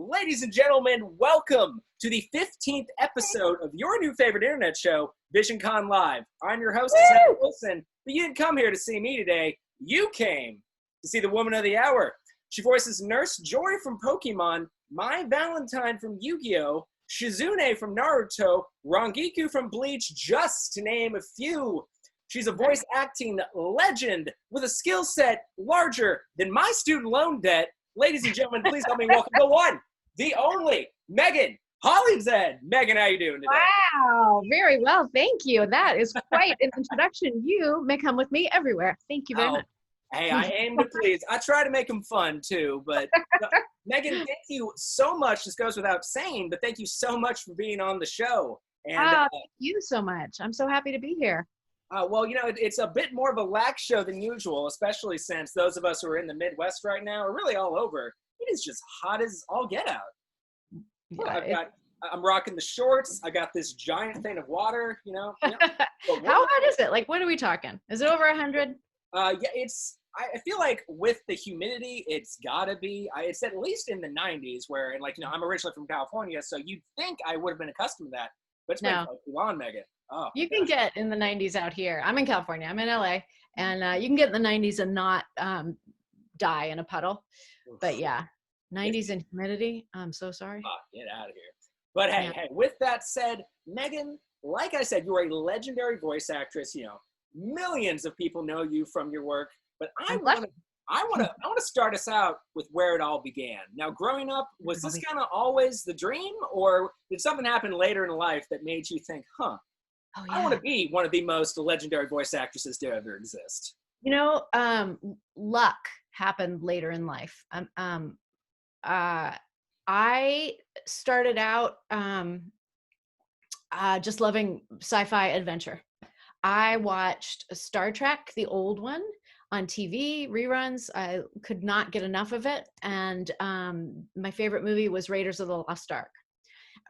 Ladies and gentlemen, welcome to the 15th episode of your new favorite internet show, Visioncon Live. I'm your host, Zach Wilson, but you didn't come here to see me today. You came to see the woman of the hour. She voices Nurse Joy from Pokémon, Mai Valentine from Yugioh, Shizune from Naruto, Rangiku from Bleach, just to name a few. She's a voice acting legend with a skill set larger than my student loan debt. Ladies and gentlemen, please help me welcome the one, the only, Megan Hollingshead. Megan, how you doing today? Wow, very well, thank you. That is quite an introduction. You may come with me everywhere. Thank you very much. Hey, I aim to please. I try to make them fun too, but Megan, thank you so much. This goes without saying, but thank you so much for being on the show. And thank you so much. I'm so happy to be here. Well, you know, it's a bit more of a lax show than usual, especially since those of us who are in the Midwest right now are really all over. It is just hot as all get out. Yeah, I'm rocking the shorts. I got this giant thing of water, you know. How hot is it? Like, what are we talking? Is it over 100? Yeah, I feel like with the humidity, it's gotta be. It's at least in the 90s, where, and like, you know, I'm originally from California, so you'd think I would have been accustomed to that, but it's been so long, Megan. Oh, you can get in the 90s out here. I'm in California. I'm in LA, and you can get in the 90s and not die in a puddle. But yeah, 90s and humidity. I'm so sorry. Oh, get out of here. But hey, with that said, Megan, like I said, you're a legendary voice actress. You know, millions of people know you from your work. But I want to start us out with where it all began. Now, growing up, was this kind of always the dream, or did something happen later in life that made you think, oh, yeah, I want to be one of the most legendary voice actresses to ever exist? You know, luck happened later in life. I started out just loving sci-fi adventure. I watched Star Trek, the old one, on TV, reruns. I could not get enough of it. And my favorite movie was Raiders of the Lost Ark.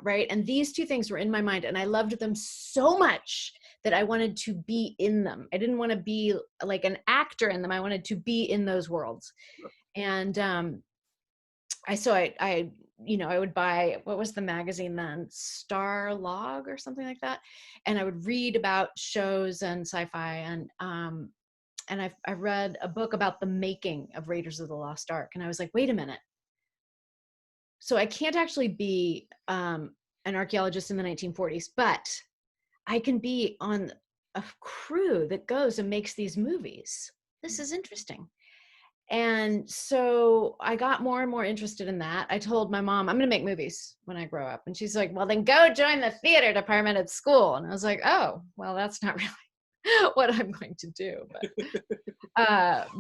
Right. And these two things were in my mind, and I loved them so much that I wanted to be in them. I didn't want to be like an actor in them. I wanted to be in those worlds. And I would buy, what was the magazine then? Star Log or something like that. And I would read about shows and sci-fi. And I read a book about the making of Raiders of the Lost Ark. And I was like, wait a minute. So I can't actually be an archaeologist in the 1940s, but I can be on a crew that goes and makes these movies. This is interesting. And so I got more and more interested in that. I told my mom, I'm going to make movies when I grow up. And she's like, well, then go join the theater department at school. And I was like, oh, well, that's not really what I'm going to do.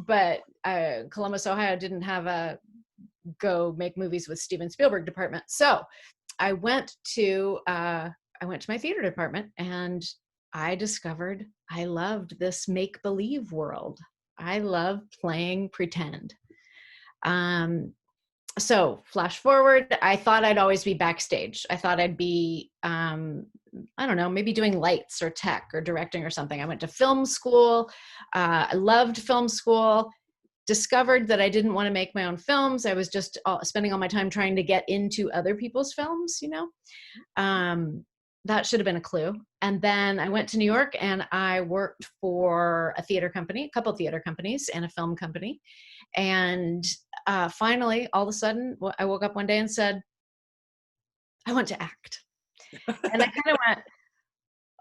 But Columbus, Ohio didn't have a go make movies with Steven Spielberg department. So I went to my theater department, and I discovered I loved this make-believe world. I love playing pretend. So flash forward, I thought I'd always be backstage. I thought I'd be, I don't know, maybe doing lights or tech or directing or something. I went to film school. I loved film school. Discovered that I didn't want to make my own films. I was just spending all my time trying to get into other people's films, you know. That should have been a clue. And then I went to New York, and I worked for a theater company, a couple of theater companies, and a film company. And finally, all of a sudden, I woke up one day and said, I want to act. And I kind of went,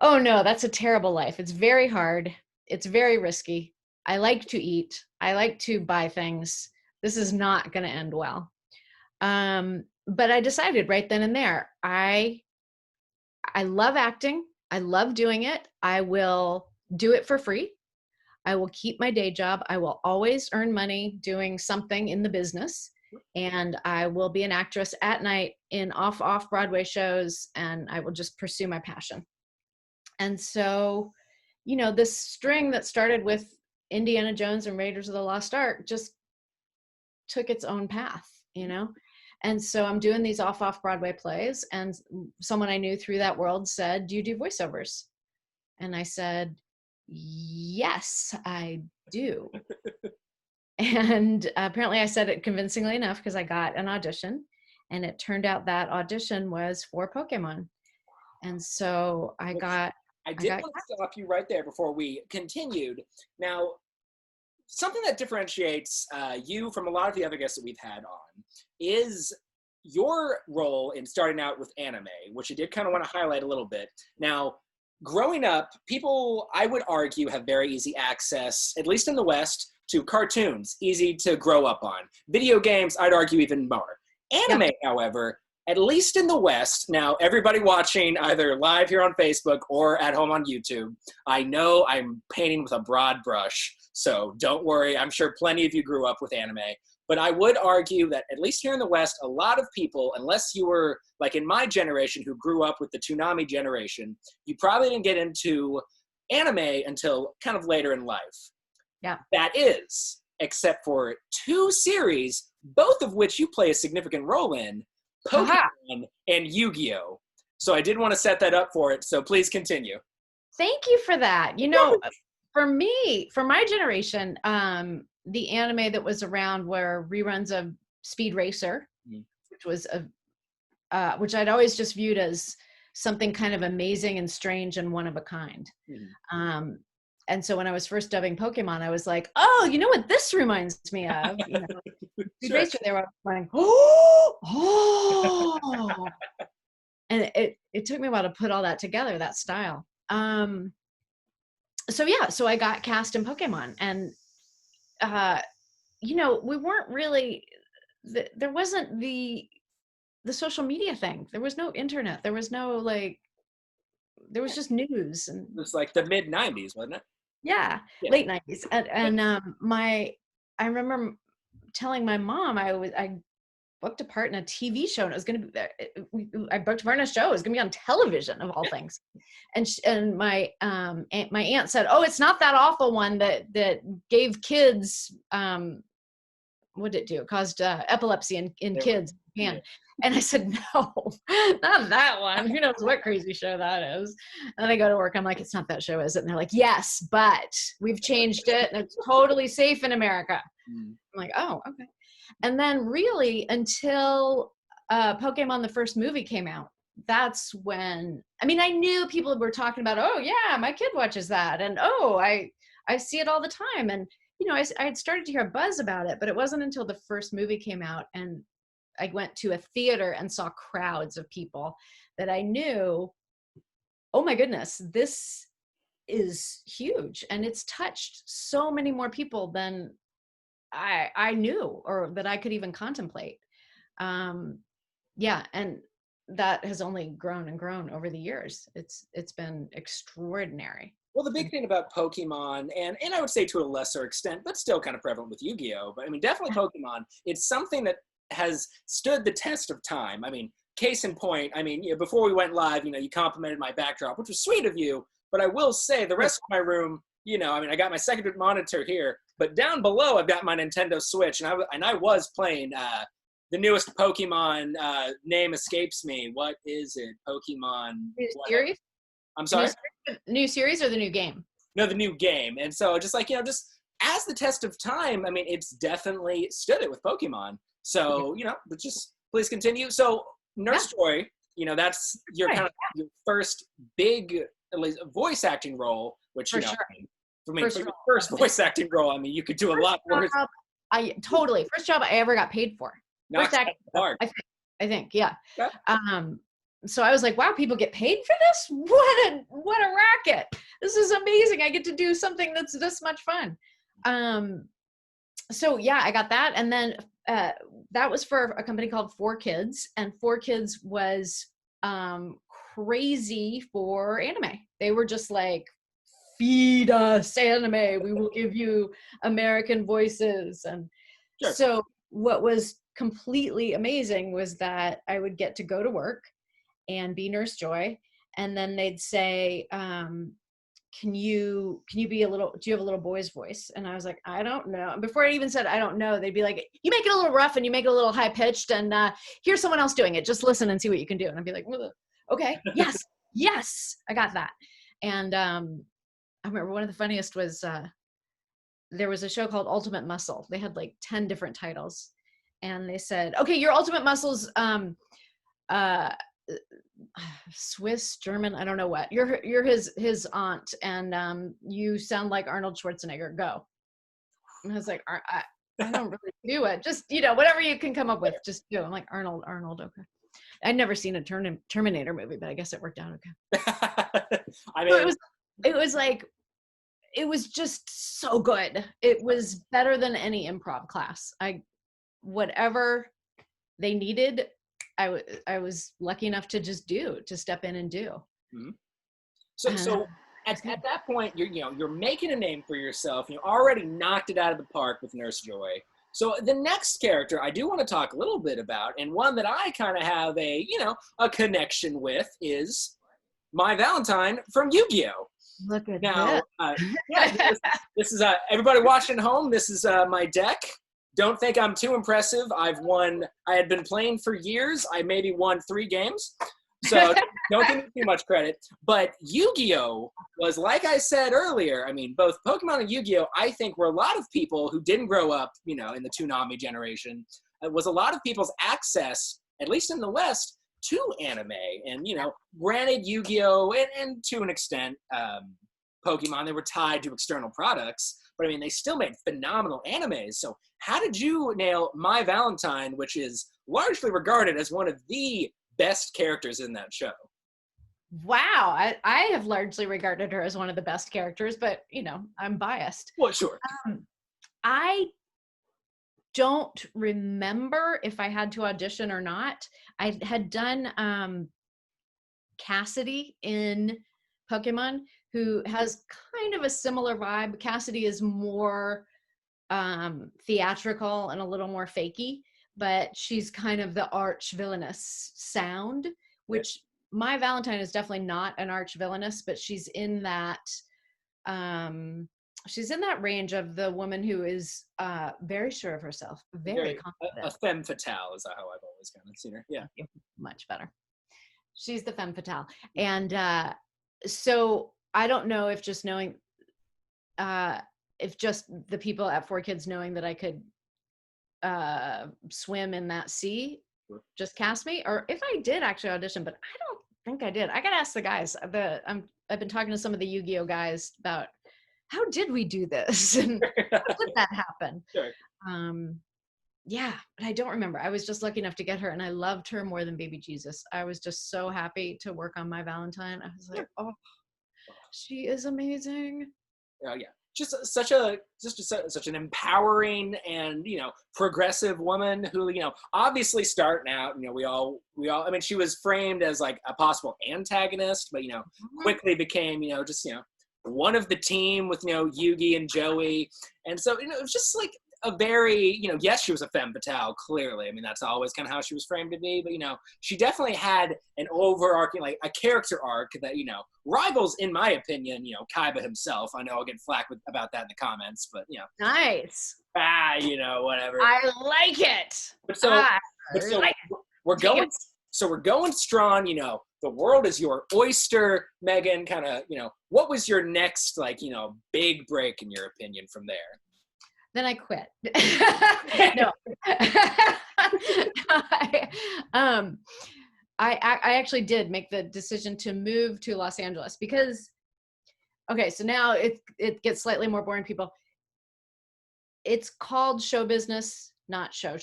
oh no, that's a terrible life. It's very hard. It's very risky. I like to eat. I like to buy things. This is not going to end well. But I decided right then and there, I love acting. I love doing it. I will do it for free. I will keep my day job. I will always earn money doing something in the business. And I will be an actress at night in off Broadway shows, and I will just pursue my passion. And so, you know, this string that started with Indiana Jones and Raiders of the Lost Ark just took its own path, you know? And so I'm doing these off Broadway plays, and someone I knew through that world said, do you do voiceovers? And I said, yes, I do. And apparently I said it convincingly enough, because I got an audition. And it turned out that audition was for Pokemon. And so I did want to stop you right there before we continued. Now, something that differentiates you from a lot of the other guests that we've had on is your role in starting out with anime, which I did kind of want to highlight a little bit. Now, growing up, people, I would argue, have very easy access, at least in the West, to cartoons, easy to grow up on. Video games, I'd argue even more. Anime, however, at least in the West, now everybody watching either live here on Facebook or at home on YouTube, I know I'm painting with a broad brush, so don't worry. I'm sure plenty of you grew up with anime. But I would argue that at least here in the West, a lot of people, unless you were like in my generation who grew up with the Toonami generation, you probably didn't get into anime until kind of later in life. Yeah. That is, except for 2 series, both of which you play a significant role in, Pokemon and Yu-Gi-Oh! So I did want to set that up for it, so please continue. Thank you for that. You know, for me, for my generation, the anime that was around were reruns of Speed Racer, which was which I'd always just viewed as something kind of amazing and strange and one of a kind. And so when I was first dubbing Pokemon, I was like, oh, you know what this reminds me of? You know, Speed Racer, they were going, oh. And it took me a while to put all that together, that style. So I got cast in Pokemon, and you know, we weren't really, there wasn't the social media thing. There was no internet. There was no there was just news. And it was like the mid 90s, wasn't it? Yeah, late 90s. And I remember telling my mom I booked a part in a TV show, and it was going to be, I booked a part in a show. It was going to be on television of all things. And my aunt said, oh, it's not that awful one that gave kids, what did it do? It caused epilepsy in kids in Japan. And I said, no, not that one. Who knows what crazy show that is? And I go to work. I'm like, it's not that show, is it? And they're like, yes, but we've changed it, and it's totally safe in America. I'm like, oh, okay. And then really until Pokemon, the first movie, came out, that's when, I mean, I knew people were talking about, oh yeah, my kid watches that. And oh, I see it all the time. And, you know, I had started to hear a buzz about it, but it wasn't until the first movie came out and I went to a theater and saw crowds of people that I knew, oh my goodness, this is huge. And it's touched so many more people than I knew or that I could even contemplate. And that has only grown and grown over the years. It's been extraordinary. Well, the big thing about Pokemon, and I would say to a lesser extent, but still kind of prevalent with Yu-Gi-Oh! But I mean, definitely Pokemon, it's something that has stood the test of time. I mean, case in point, I mean, you know, before we went live, you know, you complimented my backdrop, which was sweet of you, but I will say the rest of my room, you know, I mean, I got my second monitor here, but down below I've got my Nintendo Switch, and I was playing the newest Pokemon, name escapes me. What is it? Pokemon. New series? I'm sorry? New series or the new game? No, the new game. And so just like, you know, just as the test of time, I mean, it's definitely stood it with Pokemon. So, you know, but just please continue. So Nurse Joy, you know, that's your kind of your first big, at least, voice acting role, which, you know, for me, for your first voice acting role, I mean, you could do a lot worse. First job I ever got paid for. First acting, I think, yeah. So I was like, wow, people get paid for this? What a racket. This is amazing. I get to do something that's this much fun. So yeah, I got that. And then that was for a company called 4Kids, and 4Kids was crazy for anime. They were just like, feed us anime. We will give you American voices. And so what was completely amazing was that I would get to go to work and be Nurse Joy, and then they'd say, can you be do you have a little boy's voice? And I was like, I don't know. And before I even said I don't know, they'd be like, you make it a little rough and you make it a little high pitched, and here's someone else doing it, just listen and see what you can do. And I'd be like, okay, yes, I got that. And I remember one of the funniest was there was a show called Ultimate Muscle. They had like 10 different titles, and they said, okay, your ultimate muscles, Swiss, German, I don't know what. You're his aunt, and you sound like Arnold Schwarzenegger. Go. And I was like, I don't really do it. Just, whatever you can come up with, just do. I'm like, Arnold, okay. I'd never seen a Terminator movie, but I guess it worked out okay. I mean, so it was just so good. It was better than any improv class. Whatever they needed, I was lucky enough to just step in and do. Mm-hmm. So at that point, you're making a name for yourself. You already knocked it out of the park with Nurse Joy. So the next character I do want to talk a little bit about, and one that I kind of have a connection with, is Mai Valentine from Yugioh. Look at now. This is everybody watching at home. This is my deck. Don't think I'm too impressive. I had been playing for years. I maybe won 3 games. So don't give me too much credit. But Yu-Gi-Oh! Was, like I said earlier, I mean, both Pokemon and Yu-Gi-Oh! I think were a lot of people who didn't grow up, in the Toonami generation. It was a lot of people's access, at least in the West, to anime. And, granted Yu-Gi-Oh! And to an extent, Pokemon, they were tied to external products. But, I mean, they still made phenomenal animes. So how did you nail Mai Valentine, which is largely regarded as one of the best characters in that show? Wow. I have largely regarded her as one of the best characters, but, I'm biased. Well, sure. I don't remember if I had to audition or not. I had done Cassidy in Pokemon, who has kind of a similar vibe. Cassidy is more theatrical and a little more fakey, but she's kind of the arch villainous sound, which Mai Valentine is definitely not an arch villainous, but she's in that range of the woman who is very sure of herself, very confident. A femme fatale is how I've always kind of seen her. Yeah, much better. She's the femme fatale. And so I don't know if just knowing, if just the people at 4Kids knowing that I could swim in that sea just cast me, or if I did actually audition, but I don't think I did. I gotta ask the guys. I've been talking to some of the Yu-Gi-Oh guys about how did we do this and how did that happen. Sure. Yeah, but I don't remember. I was just lucky enough to get her, and I loved her more than Baby Jesus. I was just so happy to work on Mai Valentine. I was like, oh, she is amazing. Yeah. Just such an empowering and progressive woman who obviously starting out we all I mean, she was framed as like a possible antagonist, but quickly became just one of the team with Yugi and Joey, and so it was just like a very yes, she was a femme fatale, clearly. I mean, that's always kind of how she was framed to be, but she definitely had an overarching, like, a character arc that rivals, in my opinion, Kaiba himself. I know I'll get flack about that in the comments, but nice. Whatever. I like it. We're going strong. The world is your oyster, Megan. Kind of, what was your next, big break in your opinion from there? Then I quit. No. I actually did make the decision to move to Los Angeles because, okay, so now it gets slightly more boring, people. It's called show business, not show,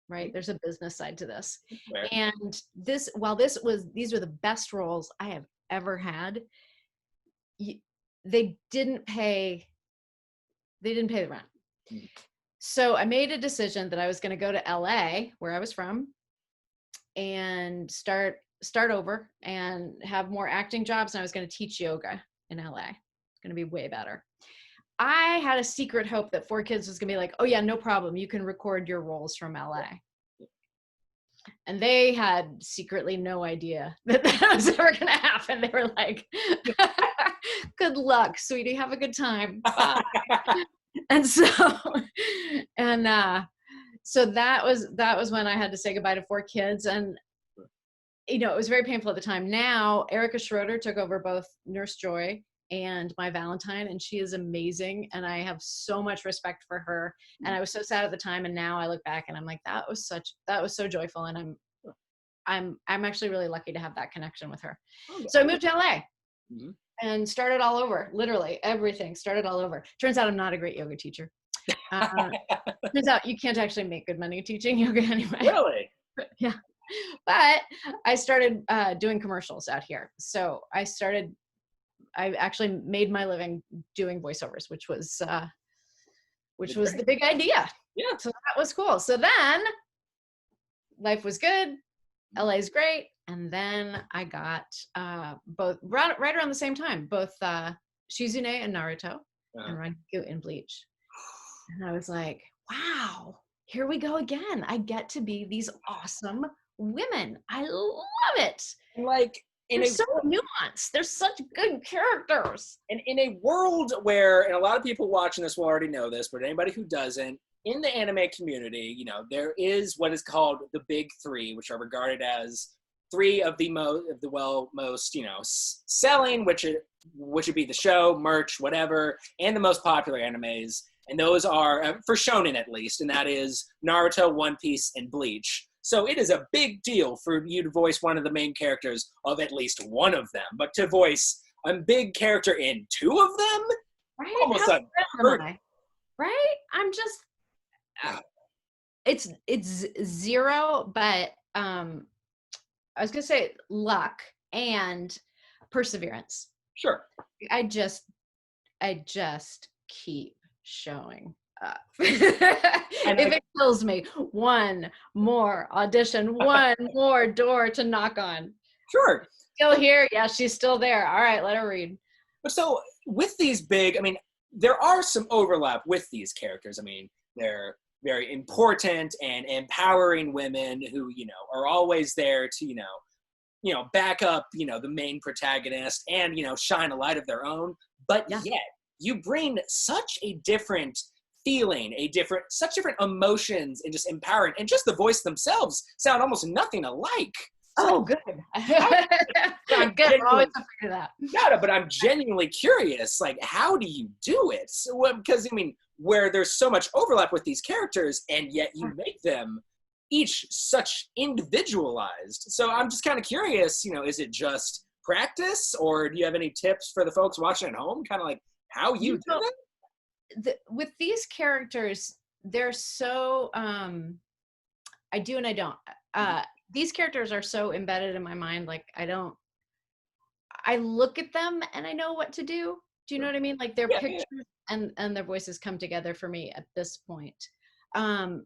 right? There's a business side to this. Fair. And these were the best roles I have ever had. They didn't pay the rent. So I made a decision that I was going to go to LA, where I was from, and start over and have more acting jobs. And I was going to teach yoga in LA. It's going to be way better. I had a secret hope that 4Kids was going to be like, oh yeah, no problem. You can record your roles from LA. And they had secretly no idea that was ever going to happen. They were like, good luck, sweetie. Have a good time. Bye. And so that was when I had to say goodbye to 4Kids, and it was very painful at the time. Now Erica Schroeder took over both Nurse Joy and Mai Valentine, and she is amazing, and I have so much respect for her. And I was so sad at the time, and now I look back and I'm like, that was so joyful, and I'm actually really lucky to have that connection with her. Okay. So I moved to LA. Mhm. And started all over. Literally everything started all over. Turns out I'm not a great yoga teacher. Turns out you can't actually make good money teaching yoga anyway. Really? Yeah. But I started doing commercials out here. So I actually made my living doing voiceovers, which was the big idea. Yeah. So that was cool. So then life was good. LA's great. And then I got both right around the same time, both Shizune and Naruto and Rangiku in Bleach. And I was like, wow, here we go again. I get to be these awesome women. I love it. And like, they're so nuanced. They're such good characters. And in a world where, and a lot of people watching this will already know this, but anybody who doesn't, in the anime community, you know, there is what is called the big three, which are regarded as three of the most, you know, selling, which would be the show, merch, whatever, and the most popular animes. And those are, for shonen at least, and that is Naruto, One Piece, and Bleach. So it is a big deal for you to voice one of the main characters of at least one of them. But to voice a big character in two of them? Right? Almost unheard of. Right? I'm just, it's zero, but I was going to say luck and perseverance. Sure. I just keep showing up. If it kills me, one more audition, one more door to knock on. Sure. Still here? Yeah, she's still there. All right, let her read. But so with these big, I mean, there are some overlap with these characters. I mean, they're very important and empowering women who, you know, are always there to, you know, back up, you know, the main protagonist and, you know, shine a light of their own. But yet you bring such a different feeling, such different emotions, and just empowering, and just the voice themselves sound almost nothing alike. So, good. I'm good. Always have to figure that. No, but I'm genuinely curious, like, how do you do it? So, because, I mean, where there's so much overlap with these characters, and yet you make them each such individualized. So I'm just kind of curious, you know, is it just practice, or do you have any tips for the folks watching at home, kind of like how you do it? With these characters, they're so, I do and I don't. These characters are so embedded in my mind, like I look at them and I know what to do. Do you know what I mean? Like their pictures and their voices come together for me at this point.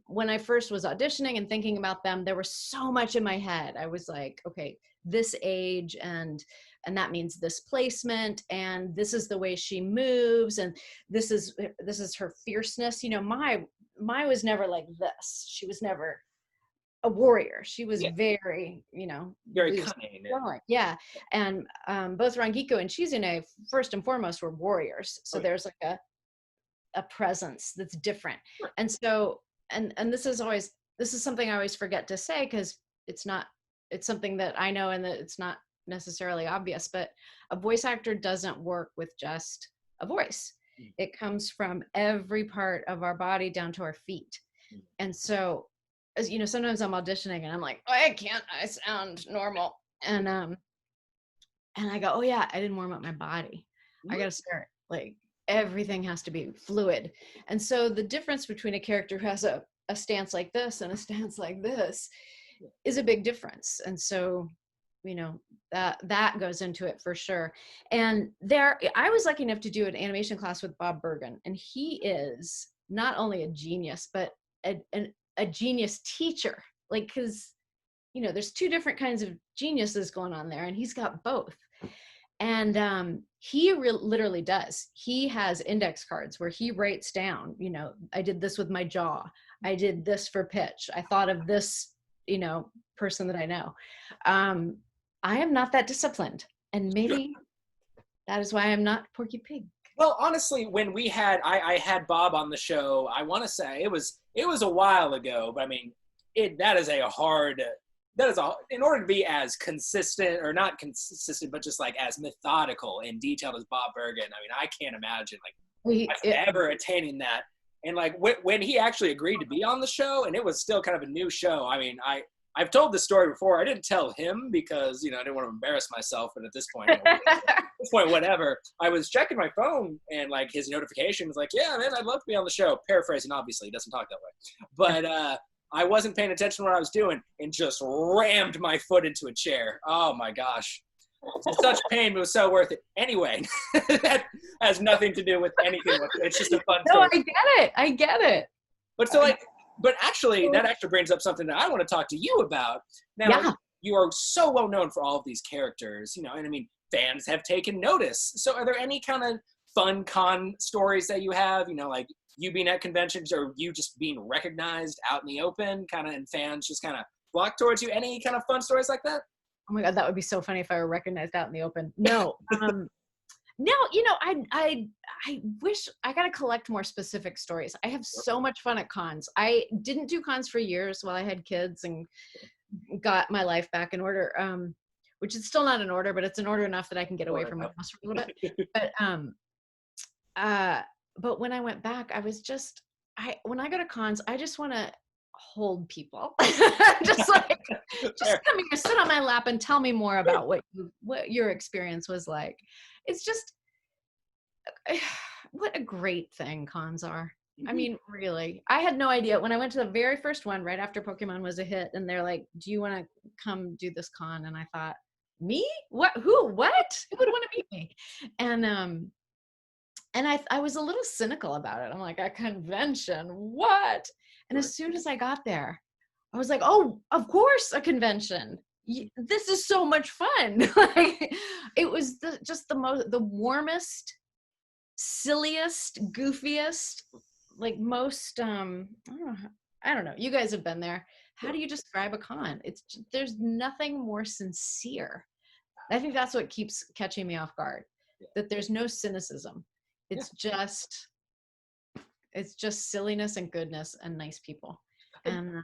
When I first was auditioning and thinking about them, there was so much in my head. I was like, okay, this age and that means this placement, and this is the way she moves, and this is her fierceness. You know, Mai was never like this. She was never a warrior. She was very, you know, very cunning. Yeah. And both Rangiku and Shizune, first and foremost, were warriors. So there's like a presence that's different. Sure. And so, and this is something I always forget to say, because it's something that I know, and that it's not necessarily obvious, but a voice actor doesn't work with just a voice. It comes from every part of our body down to our feet. And so, as you know, sometimes I'm auditioning and I'm like, oh, I sound normal. And I go, oh yeah, I didn't warm up my body. I got to start, like, everything has to be fluid. And so the difference between a character who has a stance like this and a stance like this is a big difference. And so, you know, that goes into it for sure. And I was lucky enough to do an animation class with Bob Bergen, and he is not only a genius, but a genius teacher. Like, because, you know, there's two different kinds of geniuses going on there, and he's got both. And he literally does. He has index cards where he writes down, you know, I did this with my jaw. I did this for pitch. I thought of this, you know, person that I know. I am not that disciplined, and maybe that is why I'm not Porky Pig. Well, honestly, when I had Bob on the show, I want to say it was a while ago, but I mean, that is a hard that is all. In order to be as consistent, or not consistent, but just like as methodical and detailed as Bob Bergen, I mean, I can't imagine like ever attaining that. And like when he actually agreed to be on the show, and it was still kind of a new show. I mean, I've told this story before. I didn't tell him because, you know, I didn't want to embarrass myself. But at this point, whatever. I was checking my phone and like his notification was like, yeah, man, I'd love to be on the show. Paraphrasing, obviously, he doesn't talk that way. But I wasn't paying attention to what I was doing and just rammed my foot into a chair. Oh my gosh. It's such pain, but it was so worth it. Anyway, that has nothing to do with anything. It's just a fun story. No, I get it. But so like, but actually, that actually brings up something that I want to talk to you about. Now, you are so well known for all of these characters, you know, and I mean, fans have taken notice. So are there any kind of fun con stories that you have, you know, like you being at conventions or you just being recognized out in the open, kind of, and fans just kind of flock towards you? Any kind of fun stories like that? Oh my God, that would be so funny if I were recognized out in the open. No. No, you know, I wish I got to collect more specific stories. I have so much fun at cons. I didn't do cons for years while I had kids and got my life back in order, which is still not in order, but it's in order enough that I can get away from my house for a little bit. But when I went back, I was just, when I go to cons, I just want to hold people. Just like, just come here, sit on my lap and tell me more about what your experience was like. It's just, what a great thing cons are. I mean, really, I had no idea when I went to the very first one right after Pokemon was a hit, and they're like, do you want to come do this con? And I thought, me? What? Who? What? Who would want to meet me? And I was a little cynical about it. I'm like, a convention? What? And as soon as I got there, I was like, oh, of course, a convention. This is so much fun. Like, it was just the warmest, silliest, goofiest, like most, I don't know. You guys have been there. How do you describe a con? There's nothing more sincere. I think that's what keeps catching me off guard, that there's no cynicism. It's just silliness and goodness and nice people. And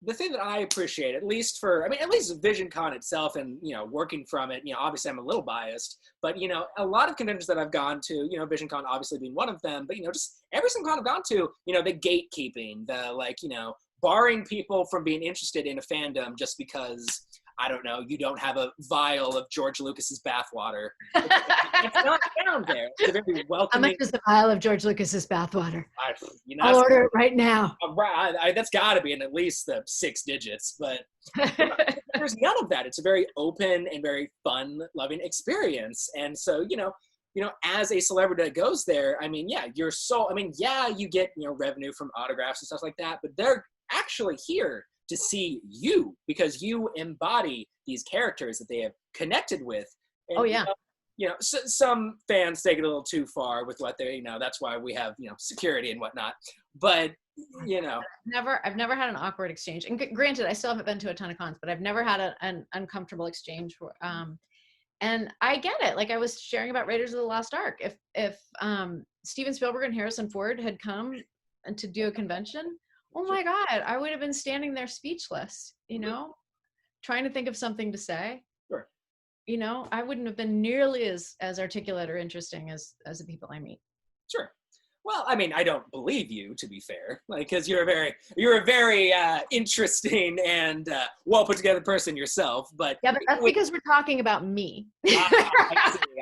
the thing that I appreciate, at least Visioncon itself, and, you know, working from it, you know, obviously I'm a little biased, but, you know, a lot of conventions that I've gone to, you know, Visioncon obviously being one of them, but, you know, just every single con I've gone to, you know, the gatekeeping, the, like, you know, barring people from being interested in a fandom just because, I don't know, you don't have a vial of George Lucas's bathwater. It's not down there. It's a very welcoming. How much is the vial of George Lucas's bathwater? You know, I'll order it right now. That's got to be in at least the 6 digits, but there's none of that. It's a very open and very fun, loving experience. And so, you know, as a celebrity that goes there, I mean, you get, you know, revenue from autographs and stuff like that, but they're actually here to see you because you embody these characters that they have connected with. And, you know, some fans take it a little too far with what they, you know, that's why we have, you know, security and whatnot. But, you know, I've never had an awkward exchange. And granted, I still haven't been to a ton of cons, but I've never had an uncomfortable exchange. And I get it. Like I was sharing about Raiders of the Lost Ark. If Steven Spielberg and Harrison Ford had come to do a convention, oh my God, I would have been standing there speechless, you know, trying to think of something to say. Sure. You know, I wouldn't have been nearly as articulate or interesting as the people I meet. Sure. Well, I mean, I don't believe you, to be fair, like, because you're a very interesting and well put together person yourself. But yeah, but that's because we're talking about me.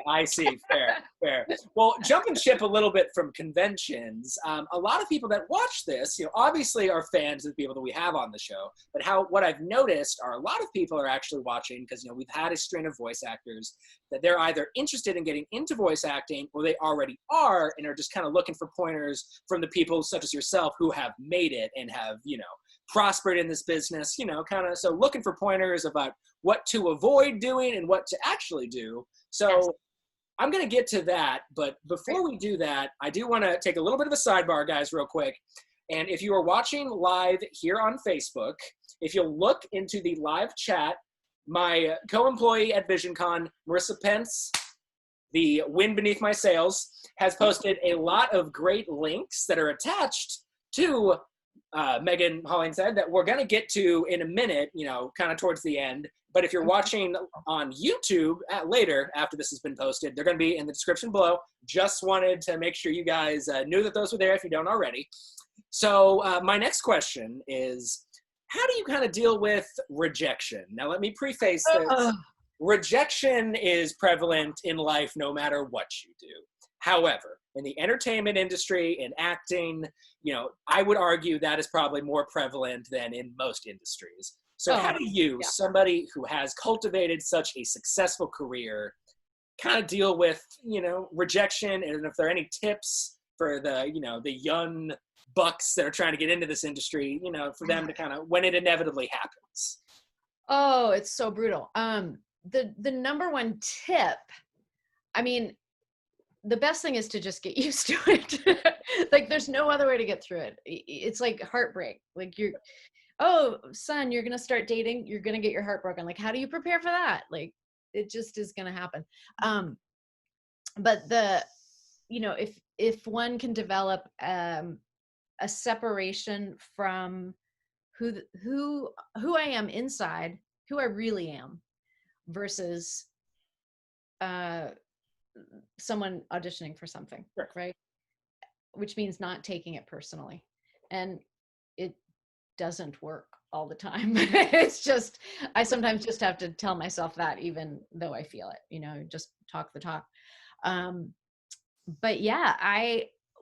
I see. Fair. Well, jumping ship a little bit from conventions, a lot of people that watch this, you know, obviously are fans of the people that we have on the show. But what I've noticed are a lot of people are actually watching because, you know, we've had a string of voice actors that they're either interested in getting into voice acting or they already are and are just kind of looking for pointers from the people such as yourself who have made it and have, you know, prospered in this business, you know, kind of, so looking for pointers about what to avoid doing and what to actually do. So yes. I'm going to get to that, but before we do that, I do want to take a little bit of a sidebar, guys, real quick. And if you are watching live here on Facebook, if you'll look into the live chat, my co-employee at Visioncon, Marissa Pence, the wind beneath my sails, has posted a lot of great links that are attached to Megan Hollingshead, that we're going to get to in a minute, kind of towards the end. But if you're watching on YouTube later, after this has been posted, they're going to be in the description below. Just wanted to make sure you guys knew that those were there if you don't already. So my next question is, how do you kind of deal with rejection? Now, let me preface this. Rejection is prevalent in life no matter what you do. However, in the entertainment industry, in acting, I would argue that is probably more prevalent than in most industries. So how do you, somebody who has cultivated such a successful career, kind of deal with, rejection? And if there are any tips for the young bucks that are trying to get into this industry, for them to kind of, when it inevitably happens? Oh, it's so brutal. The number one tip, I mean, the best thing is to just get used to it. Like, there's no other way to get through it. It's like heartbreak. Like, oh, son, you're going to start dating. You're going to get your heart broken. Like, how do you prepare for that? Like, it just is going to happen. But if one can develop a separation from who I am inside, who I really am, versus someone auditioning for something, right? Which means not taking it personally. And it doesn't work all the time. It's just, I sometimes just have to tell myself that, even though I feel it, just talk the talk. But yeah,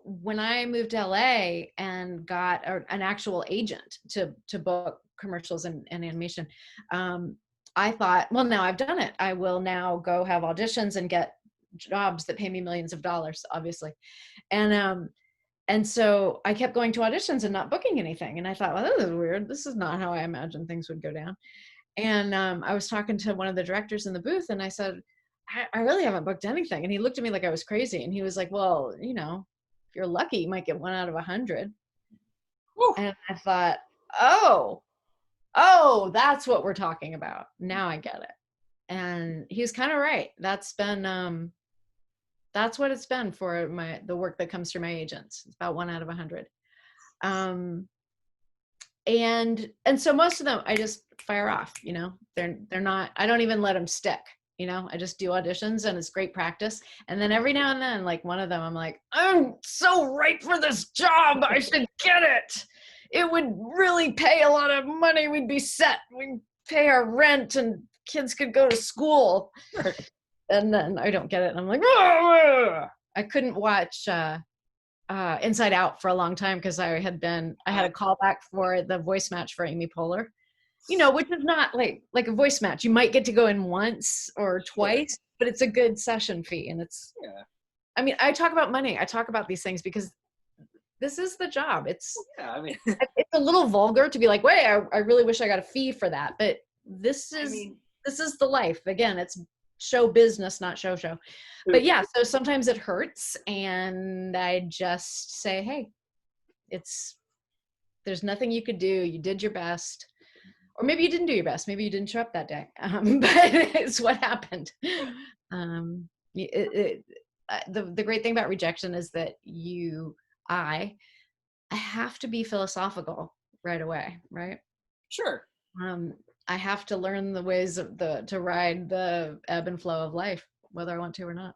when I moved to LA and got an actual agent to book commercials and animation, I thought, well, now I've done it. I will now go have auditions and get jobs that pay me millions of dollars, obviously. And so I kept going to auditions and not booking anything. And I thought, well, this is weird. This is not how I imagined things would go down. And I was talking to one of the directors in the booth, and I said, I really haven't booked anything. And he looked at me like I was crazy. And he was like, well, if you're lucky, you might get 1 out of 100. Woo. And I thought, oh, that's what we're talking about. Now I get it. And he was kind of right. That's what it's been for the work that comes through my agents. It's about 1 out of 100. And so most of them, I just fire off, they're not, I don't even let them stick, I just do auditions, and it's great practice. And then every now and then, like one of them, I'm like, I'm so right for this job. I should get it. It would really pay a lot of money. We'd be set. We'd pay our rent and kids could go to school. And then I don't get it. And I'm like, I couldn't watch Inside Out for a long time because I had a callback for the voice match for Amy Poehler, which is not like a voice match. You might get to go in once or twice, but it's a good session fee. And I mean, I talk about money. I talk about these things because this is the job. It's it's a little vulgar to be like, wait, I really wish I got a fee for that. But this is the life. Again, it's show business, not show. But yeah, so sometimes it hurts, and I just say, hey, there's nothing you could do. You did your best, or maybe you didn't do your best. Maybe you didn't show up that day. But it's what happened. The great thing about rejection is that I have to be philosophical right away, right? Sure. I have to learn the ways to ride the ebb and flow of life, whether I want to or not.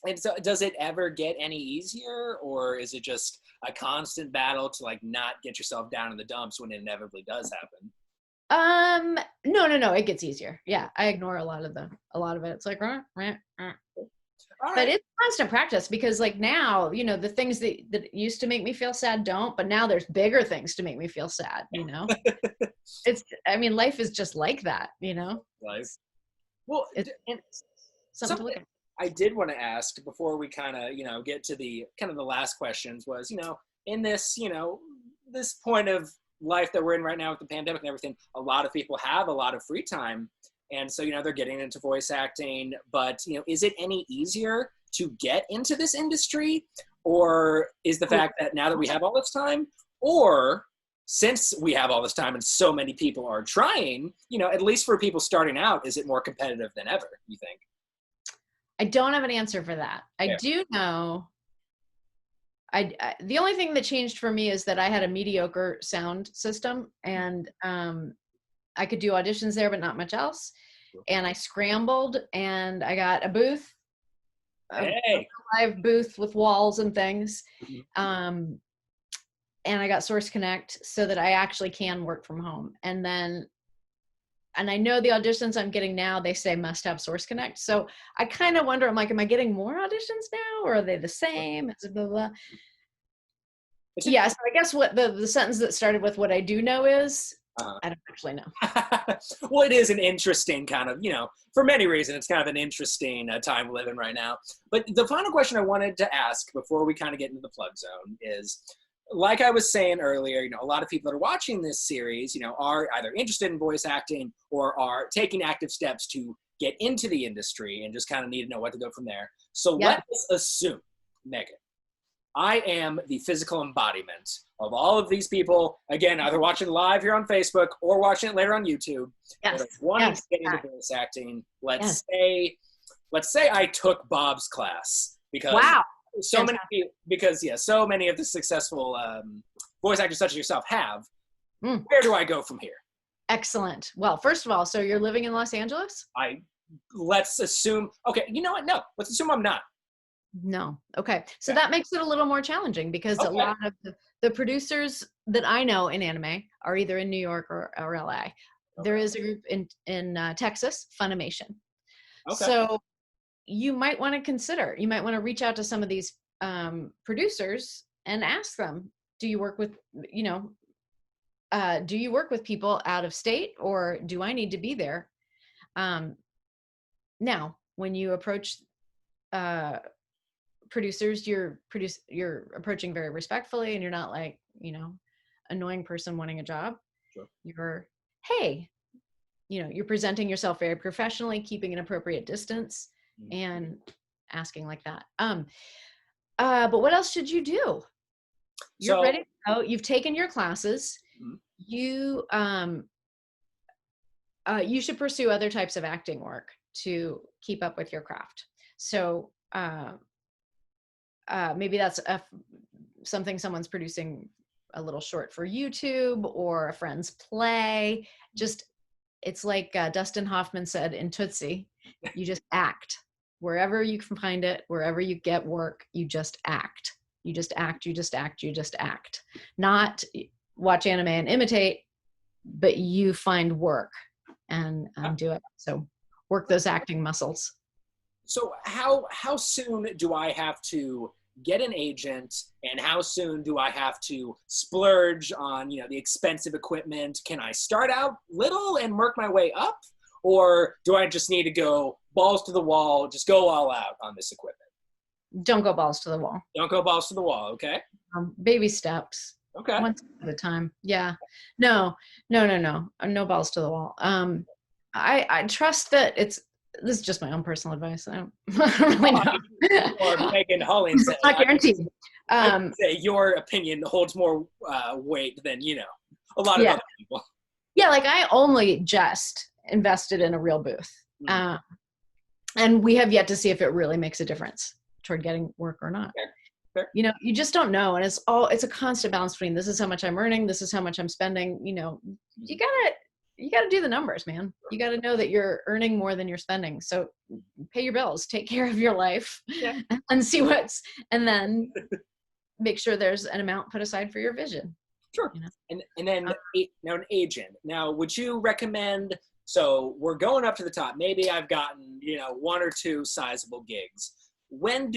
And so does it ever get any easier, or is it just a constant battle to like not get yourself down in the dumps when it inevitably does happen? No, it gets easier. Yeah. I ignore a lot of it. It's like, But it's constant practice, because like now, the things that used to make me feel sad don't, but now there's bigger things to make me feel sad, life is just like that, Life. Well, it's something to look at. I did want to ask before we kind of, get to the kind of the last questions was, in this, this point of life that we're in right now with the pandemic and everything, a lot of people have a lot of free time. And so, they're getting into voice acting, but, is it any easier to get into this industry? Or is the fact that now that we have all this time, or since we have all this time and so many people are trying, at least for people starting out, is it more competitive than ever, you think? I don't have an answer for that. I do know the only thing that changed for me is that I had a mediocre sound system, and I could do auditions there, but not much else. And I scrambled, and I got a booth, a live booth with walls and things. And I got Source Connect so that I actually can work from home. And I know the auditions I'm getting now, they say must have Source Connect. So I kind of wonder, I'm like, am I getting more auditions now, or are they the same? Blah, blah, blah. Yeah, so I guess what the sentence that started with what I do know is, I don't actually know. Well, it is an interesting kind of, for many reasons, it's kind of an interesting time we live in right now. But the final question I wanted to ask before we kind of get into the plug zone is, like I was saying earlier, a lot of people that are watching this series, are either interested in voice acting or are taking active steps to get into the industry and just kind of need to know what to go from there. So let's assume, Megan, I am the physical embodiment of all of these people, again, either watching live here on Facebook or watching it later on YouTube. Yes. Wanting to get into voice acting. Let's say I took Bob's class because so many of the successful voice actors such as yourself have. Where do I go from here? Excellent. Well, first of all, so you're living in Los Angeles? Let's assume, okay, you know what? No, let's assume I'm not. No. Okay. So that makes it a little more challenging because a lot of the producers that I know in anime are either in New York or LA. There is a group in Texas, Funimation. So you might want to reach out to some of these producers and ask them, do you work with people out of state, or do I need to be there? Now, when you approach producers, you're approaching very respectfully, and you're not like, annoying person wanting a job. You're, hey, you're presenting yourself very professionally, keeping an appropriate distance, and asking like that. But what else should you do? You're ready to go. You've taken your classes. You should pursue other types of acting work to keep up with your craft. So maybe that's something someone's producing a little short for YouTube, or a friend's play. It's like Dustin Hoffman said in Tootsie, you just act. Wherever you can find it, wherever you get work, you just act. You just act, you just act, you just act. Not watch anime and imitate, but you find work and do it. So work those acting muscles. So how soon do I have to get an agent, and how soon do I have to splurge on, the expensive equipment? Can I start out little and work my way up? Or do I just need to go balls to the wall, just go all out on this equipment? Don't go balls to the wall. Don't go balls to the wall, okay? Baby steps. Okay. One step at a time. Yeah. No balls to the wall. I trust that this is just my own personal advice. I don't really know. Or Megan Hollingshead. It's not guaranteed. I would say your opinion holds more weight than, a lot of other people. Yeah, like I only just invested in a real booth. And we have yet to see if it really makes a difference toward getting work or not. Fair. You just don't know. And it's a constant balance between, this is how much I'm earning, this is how much I'm spending. You gotta do the numbers, man. You gotta know that you're earning more than you're spending. So pay your bills, take care of your life, and then make sure there's an amount put aside for your vision. Sure. And then now an agent. Now, would you recommend, so we're going up to the top, maybe I've gotten, one or two sizable gigs. When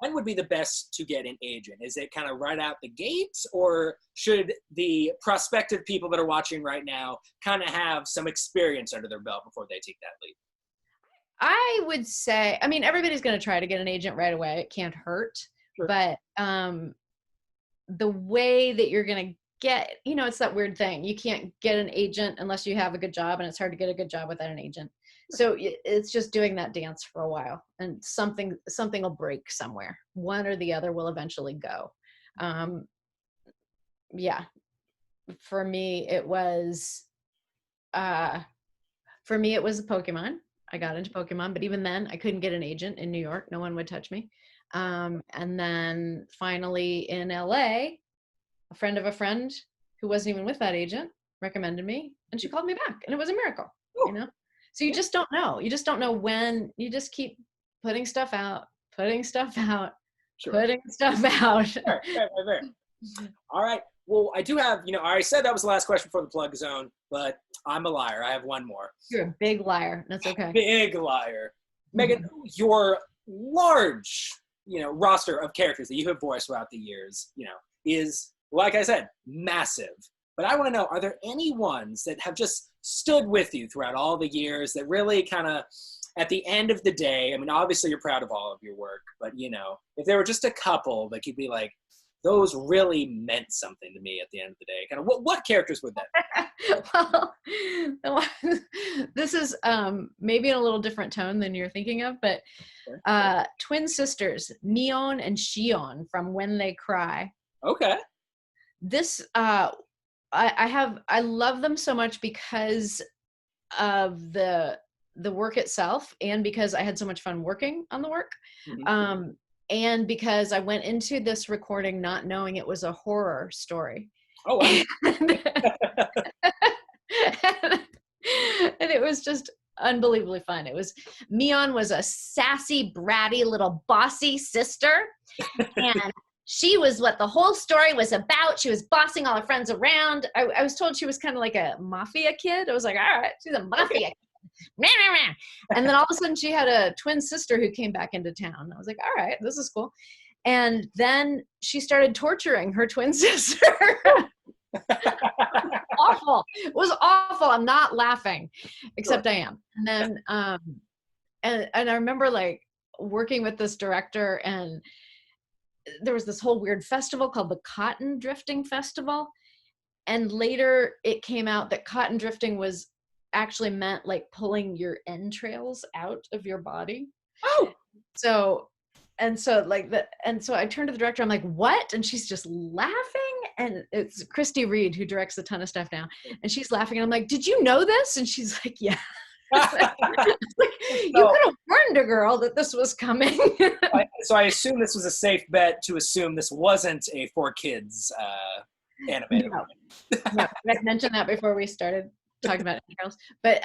would be the best to get an agent? Is it kind of right out the gates, or should the prospective people that are watching right now kind of have some experience under their belt before they take that leap? I would say, everybody's going to try to get an agent right away. It can't hurt. Sure. But the way that you're going to get, it's that weird thing. You can't get an agent unless you have a good job, and it's hard to get a good job without an agent. So it's just doing that dance for a while, and something will break somewhere. One or the other will eventually go. For me, it was Pokemon. I got into Pokemon, but even then I couldn't get an agent in New York. No one would touch me. And then finally in LA, a friend of a friend who wasn't even with that agent recommended me, and she called me back, and it was a miracle, you know? So you just don't know. You just don't know when. You just keep putting stuff out, putting stuff out, putting stuff out. Right. All right. Well, I do have, I already said that was the last question for the plug zone, but I'm a liar. I have one more. You're a big liar. That's okay. Big liar. Megan, your large, roster of characters that you have voiced throughout the years, is, like I said, massive. But I want to know, are there any ones that have just stood with you throughout all the years that really kind of, at the end of the day, I mean, obviously you're proud of all of your work, but, if there were just a couple that you'd be like, those really meant something to me at the end of the day. Kind of what characters would that be? Well, this is maybe in a little different tone than you're thinking of, but twin sisters, Neon and Shion from When They Cry. Okay. This, I love them so much because of the work itself, and because I had so much fun working on the work. Mm-hmm. And because I went into this recording not knowing it was a horror story. Oh, wow. And it was just unbelievably fun. Neon was a sassy, bratty, little bossy sister. And she was what the whole story was about. She was bossing all her friends around. I was told she was kind of like a mafia kid. I was like, all right, she's a mafia kid. And then all of a sudden she had a twin sister who came back into town. I was like, all right, this is cool. And then she started torturing her twin sister. Awful. It was awful. I'm not laughing, except I am. And then, and I remember like working with this director, and there was this whole weird festival called the Cotton Drifting Festival. And later it came out that cotton drifting was actually meant like pulling your entrails out of your body. Oh, so I turned to the director, I'm like, what? And she's just laughing. And it's Christy Reed who directs a ton of stuff now. And she's laughing, and I'm like, did you know this? And she's like, yeah. Like, you could have warned a girl that this was coming. So I assume this was a safe bet to assume this wasn't a for kids animated. No, I mentioned that before we started talking about entrails. But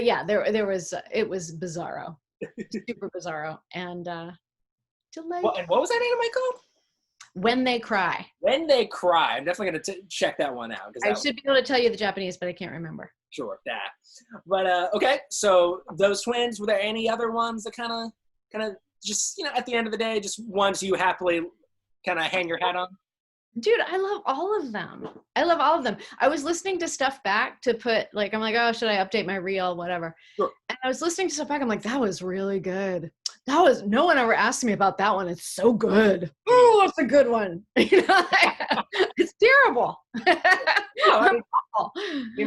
yeah, it was bizarro, super bizarro, and delightful. And what was that anime called? When They Cry. When They Cry. I'm definitely going to check that one out. I should be able to tell you the Japanese, but I can't remember. Sure, that. But okay, so those twins. Were there any other ones that kind of just at the end of the day, just ones you happily kind of hang your hat on? Dude, I love all of them. I was listening to stuff back to put, like, I'm like, oh, should I update my reel, whatever. Sure. And I was listening to stuff back. I'm like, that was really good. No one ever asked me about that one. It's so good. Oh, it's a good one. It's terrible. I'm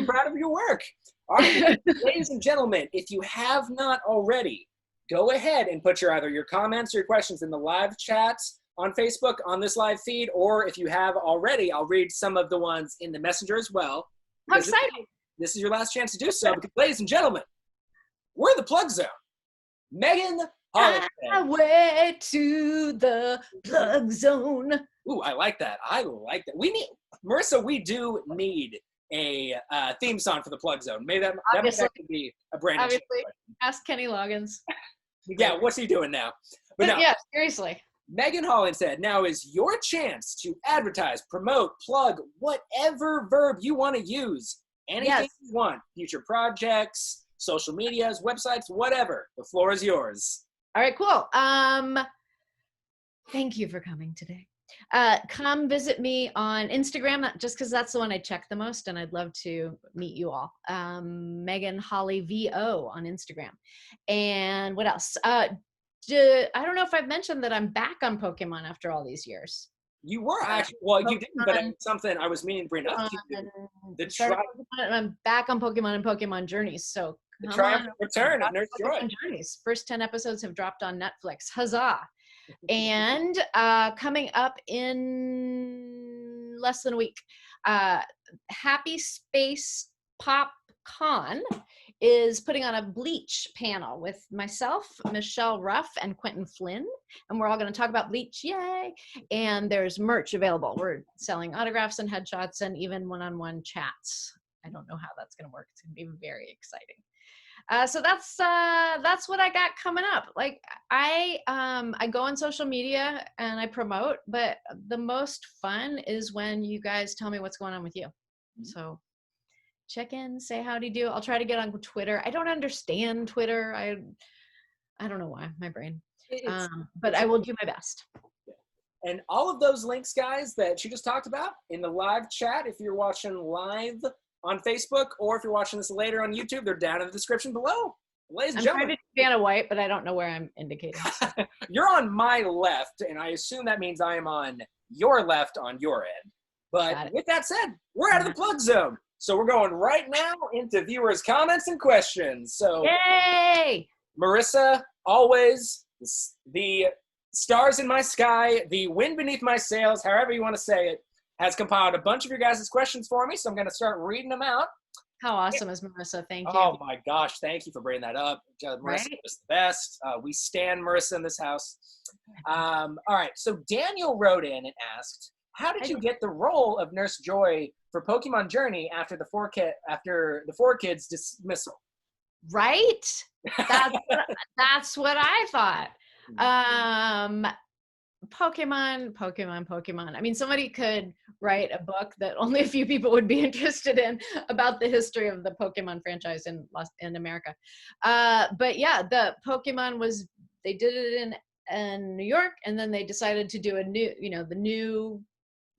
proud of your work. All right, ladies and gentlemen, if you have not already, go ahead and put either your comments or your questions in the live chats on Facebook on this live feed, or if you have already, I'll read some of the ones in the messenger as well. How exciting. This is your last chance to do so, because ladies and gentlemen, we're the Plug Zone. Megan Hollingshead. Highway to the Plug Zone. Ooh, I like that. Marissa, we do need a theme song for the Plug Zone. Maybe that could be a brand new. Obviously, ask Kenny Loggins. Yeah, what's he doing now? But no, yeah, seriously. Megan Hollingshead, now is your chance to advertise, promote, plug, whatever verb you want to use. Anything you want. Future projects, social medias, websites, whatever. The floor is yours. All right, cool. Thank you for coming today. Come visit me on Instagram, just because that's the one I check the most, and I'd love to meet you all. Megan Holly VO on Instagram. And what else? I don't know if I've mentioned that I'm back on Pokemon after all these years. You were actually, well, you didn't, but something I was meaning to bring up to you. I'm back on Pokemon and Pokemon Journeys. So the triumphant return of Nurse Joy. Journeys. First 10 episodes have dropped on Netflix. Huzzah! And coming up in less than a week, Happy Space Pop Con is putting on a Bleach panel with myself, Michelle Ruff, and Quentin Flynn. And we're all going to talk about Bleach, yay! And there's merch available. We're selling autographs and headshots and even one-on-one chats. I don't know how that's going to work. It's going to be very exciting. So that's what I got coming up. Like I go on social media and I promote, but the most fun is when you guys tell me what's going on with you. So check in, say howdy do. I'll try to get on Twitter. I don't understand Twitter. I don't know why, my brain. But I will do my best. And all of those links, guys, that she just talked about in the live chat, if you're watching live on Facebook, or if you're watching this later on YouTube, they're down in the description below. Ladies and I'm gentlemen. trying to do Vanna White, but I don't know where I'm indicating. You're on my left, and I assume that means I am on your left on your end. But with that said, we're out of the plug zone. So we're going right now into viewers' comments and questions. So, yay! Marissa, always the stars in my sky, the wind beneath my sails, however you want to say it, has compiled a bunch of your guys' questions for me. So I'm going to start reading them out. How awesome is Marissa? Thank you. Oh my gosh, thank you for bringing that up. Marissa was the best. We stand Marissa in this house. All right, so Daniel wrote in and asked, how did you get the role of Nurse Joy for Pokemon Journey after the four kids dismissal? Right? That's what I thought. Pokemon. I mean, somebody could write a book that only a few people would be interested in about the history of the Pokemon franchise in America. But yeah, the Pokemon they did it in New York, and then they decided to do a new, the new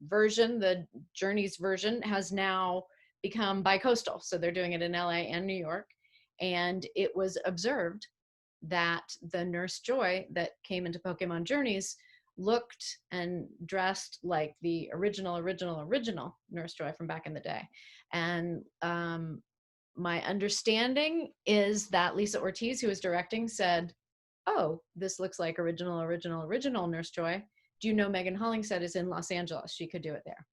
version, the Journeys version has now become bi-coastal. So they're doing it in LA and New York. And it was observed that the Nurse Joy that came into Pokemon Journeys looked and dressed like the original Nurse Joy from back in the day. And my understanding is that Lisa Ortiz, who was directing, said, oh, this looks like original Nurse Joy. Do you know Megan Hollingshead is in Los Angeles? She could do it there.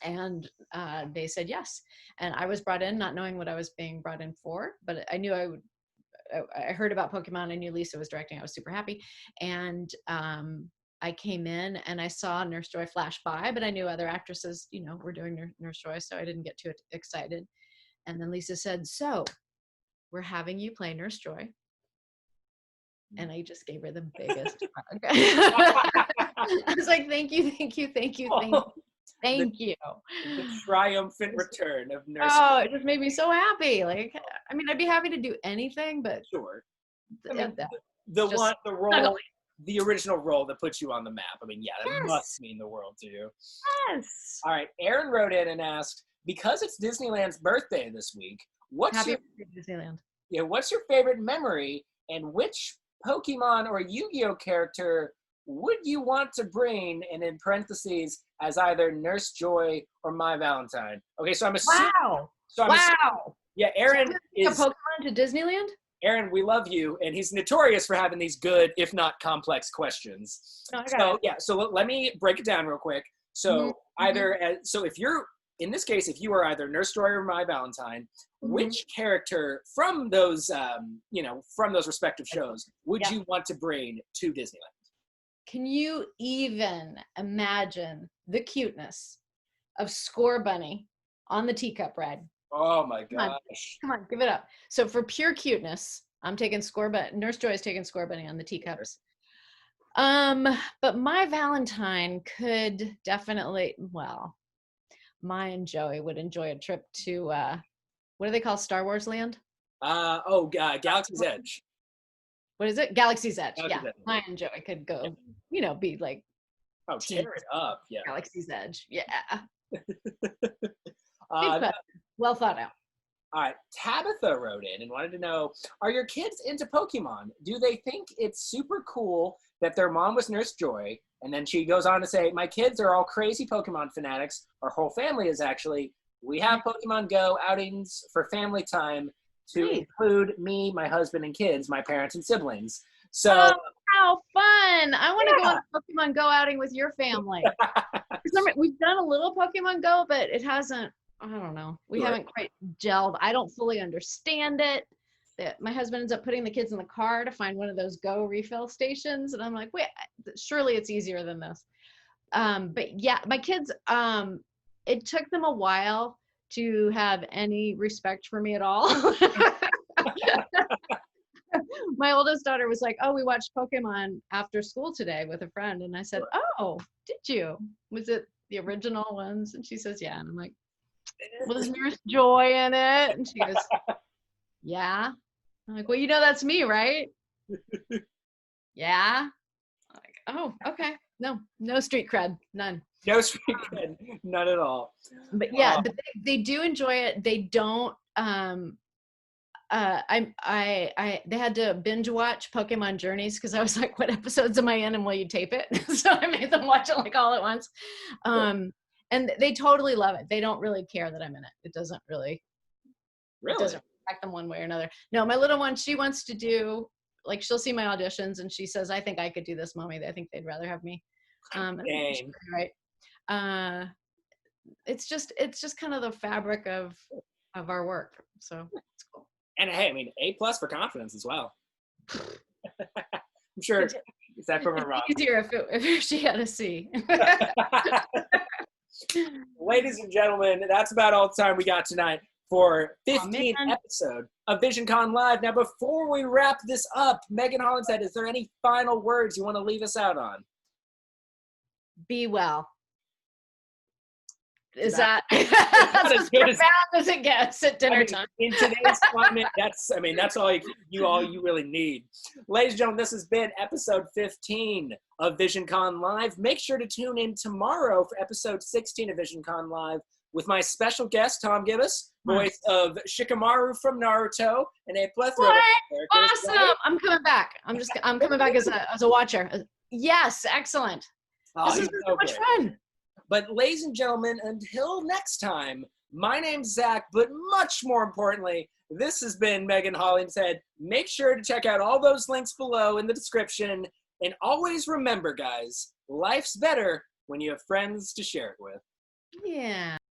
And they said yes. And I was brought in not knowing what I was being brought in for, but I knew I heard about Pokemon. I knew Lisa was directing. I was super happy. And I came in and I saw Nurse Joy flash by, but I knew other actresses, were doing Nurse Joy, so I didn't get too excited. And then Lisa said, so we're having you play Nurse Joy. And I just gave her the biggest hug. I was like, thank you. Thank you. The triumphant return of Nurse. Oh, it just made me so happy. Like, I mean, I'd be happy to do anything, but sure. The original role that puts you on the map. I mean, yeah, that must mean the world to you. Yes. All right, Aaron wrote in and asked, because it's Disneyland's birthday this week, what's your Disneyland? Yeah, what's your favorite memory, and which Pokemon or Yu-Gi-Oh character would you want to bring, and in parentheses, as either Nurse Joy or Mai Valentine? Okay, so I'm assuming. Wow. Yeah, Aaron is a Pokemon to Disneyland. Aaron, we love you, and he's notorious for having these good, if not complex, questions. So let me break it down real quick. So if you're in this case, if you are either Nurse Joy or Mai Valentine, which character from those from those respective shows would you want to bring to Disneyland? Can you even imagine the cuteness of Score Bunny on the teacup ride? Oh my gosh. Come on, give it up. So for pure cuteness, I'm taking Score Bunny. Nurse Joy is taking Score Bunny on the teacups. But Mai Valentine could definitely, Mai and Joey would enjoy a trip to, what do they call Star Wars land? Galaxy's Edge. What is it? Galaxy's Edge. Mai and Joey could go, be like. Oh, tear it up. Yeah. Galaxy's Edge. Yeah. Well thought out. All right. Tabitha wrote in and wanted to know, are your kids into Pokemon? Do they think it's super cool that their mom was Nurse Joy? And then she goes on to say, my kids are all crazy Pokemon fanatics. Our whole family is actually. We have Pokemon Go outings for family time to include me, my husband, and kids, my parents and siblings. So how fun. I want to go on a Pokemon Go outing with your family. We've done a little Pokemon Go, but it hasn't I don't know. We Sure. haven't quite gelled. I don't fully understand it. My husband ends up putting the kids in the car to find one of those Go refill stations, and I'm like, wait, surely it's easier than this. But yeah, my kids, it took them a while to have any respect for me at all. My oldest daughter was like, oh, we watched Pokemon after school today with a friend. And I said, oh, did you? Was it the original ones? And she says, yeah. And I'm like, was Nurse Joy in it? And she goes, yeah. I'm like, well, that's me, right? Yeah. I'm like, oh, okay. No street cred, none. No street cred, none at all. But yeah, but they do enjoy it. They don't. They had to binge watch Pokemon Journeys because I was like, what episodes am I in and will you tape it? So I made them watch it like all at once. And they totally love it. They don't really care that I'm in it. It doesn't really it doesn't affect them one way or another. No, my little one, she wants to do, like, she'll see my auditions and she says, I think I could do this, Mommy. I think they'd rather have me. Right. It's just kind of the fabric of our work. So it's cool. And hey, I mean, A+ for confidence as well. I'm sure. Is that from a rock? Easier if she had a C. Ladies and gentlemen, that's about all the time we got tonight for 15th episode of Visioncon Live. Now, before we wrap this up, Megan Hollingshead, is there any final words you want to leave us out on? Be well. Is that that's as profound as it gets at dinner time? In today's climate, that's all you really need. Ladies and gentlemen, this has been episode 15 of Visioncon Live. Make sure to tune in tomorrow for episode 16 of Visioncon Live with my special guest, Tom Gibbous, voice of Shikamaru from Naruto, and a plethora of characters. Awesome! Right? I'm coming back. I'm coming back as a watcher. Yes, excellent. This has been so much fun. But ladies and gentlemen, until next time, my name's Zach, but much more importantly, this has been Megan Hollingshead. Make sure to check out all those links below in the description. And always remember, guys, life's better when you have friends to share it with. Yeah.